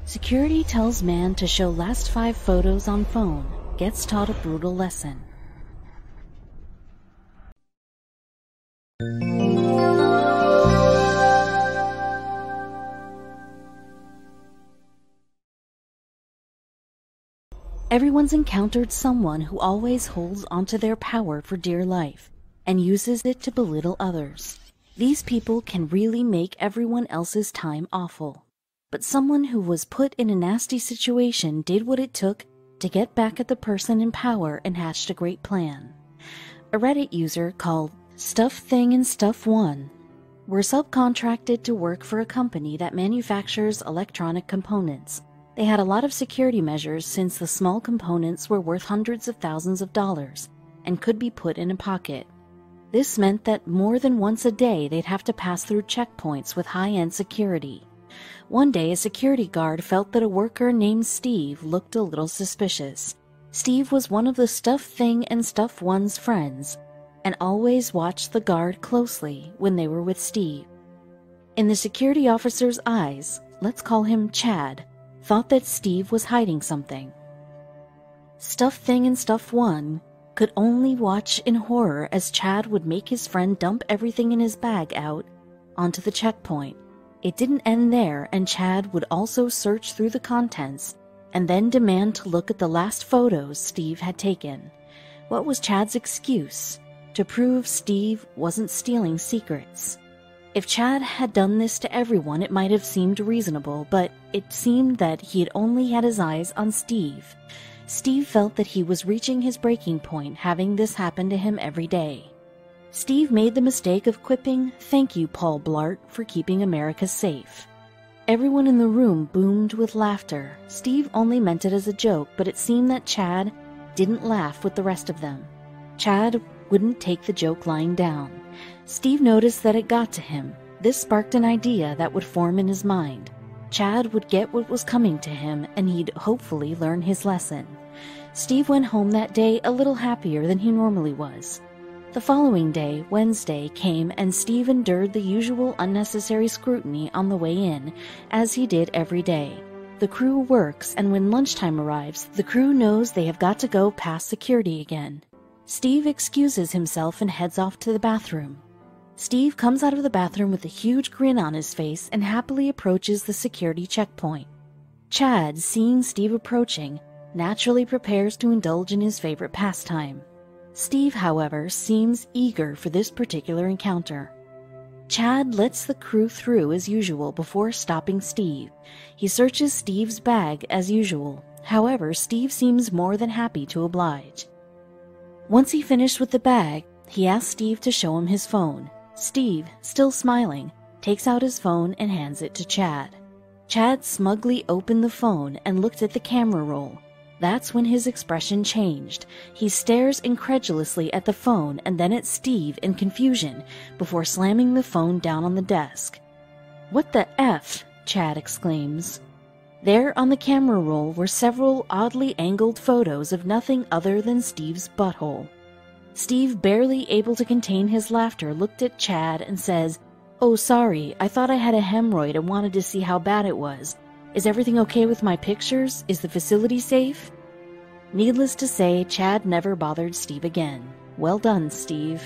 Security tells man to show last 5 photos on phone, gets taught a brutal lesson. Everyone's encountered someone who always holds onto their power for dear life and uses it to belittle others. These people can really make everyone else's time awful. But someone who was put in a nasty situation did what it took to get back at the person in power and hatched a great plan. A Reddit user called Stuff Thing and Stuff One were subcontracted to work for a company that manufactures electronic components. They had a lot of security measures since the small components were worth hundreds of thousands of dollars and could be put in a pocket. This meant that more than once a day they'd have to pass through checkpoints with high-end security. One day, a security guard felt that a worker named Steve looked a little suspicious. Steve was one of the Stuff Thing and Stuff One's friends, and always watched the guard closely when they were with Steve. In the security officer's eyes, let's call him Chad, thought that Steve was hiding something. Stuff Thing and Stuff One could only watch in horror as Chad would make his friend dump everything in his bag out onto the checkpoint. It didn't end there, and Chad would also search through the contents and then demand to look at the last photos Steve had taken. What was Chad's excuse? To prove Steve wasn't stealing secrets. If Chad had done this to everyone, it might have seemed reasonable, but it seemed that he had only had his eyes on Steve. Steve felt that he was reaching his breaking point, having this happen to him every day. Steve made the mistake of quipping, "Thank you, Paul Blart, for keeping America safe." Everyone in the room boomed with laughter. Steve only meant it as a joke, but it seemed that Chad didn't laugh with the rest of them. Chad wouldn't take the joke lying down. Steve noticed that it got to him. This sparked an idea that would form in his mind. Chad would get what was coming to him, and he'd hopefully learn his lesson. Steve went home that day a little happier than he normally was. The following day, Wednesday, came and Steve endured the usual unnecessary scrutiny on the way in, as he did every day. The crew works, and when lunchtime arrives, the crew knows they have got to go past security again. Steve excuses himself and heads off to the bathroom. Steve comes out of the bathroom with a huge grin on his face and happily approaches the security checkpoint. Chad, seeing Steve approaching, naturally prepares to indulge in his favorite pastime. Steve, however, seems eager for this particular encounter. Chad lets the crew through as usual before stopping Steve. He searches Steve's bag as usual. However, Steve seems more than happy to oblige. Once he finished with the bag, he asks Steve to show him his phone. Steve, still smiling, takes out his phone and hands it to Chad. Chad smugly opened the phone and looked at the camera roll. That's when his expression changed. He stares incredulously at the phone and then at Steve in confusion before slamming the phone down on the desk. "What the F?" Chad exclaims. There on the camera roll were several oddly angled photos of nothing other than Steve's butthole. Steve, barely able to contain his laughter, looked at Chad and says, "Oh, sorry, I thought I had a hemorrhoid and wanted to see how bad it was. Is everything okay with my pictures? Is the facility safe?" Needless to say, Chad never bothered Steve again. Well done, Steve.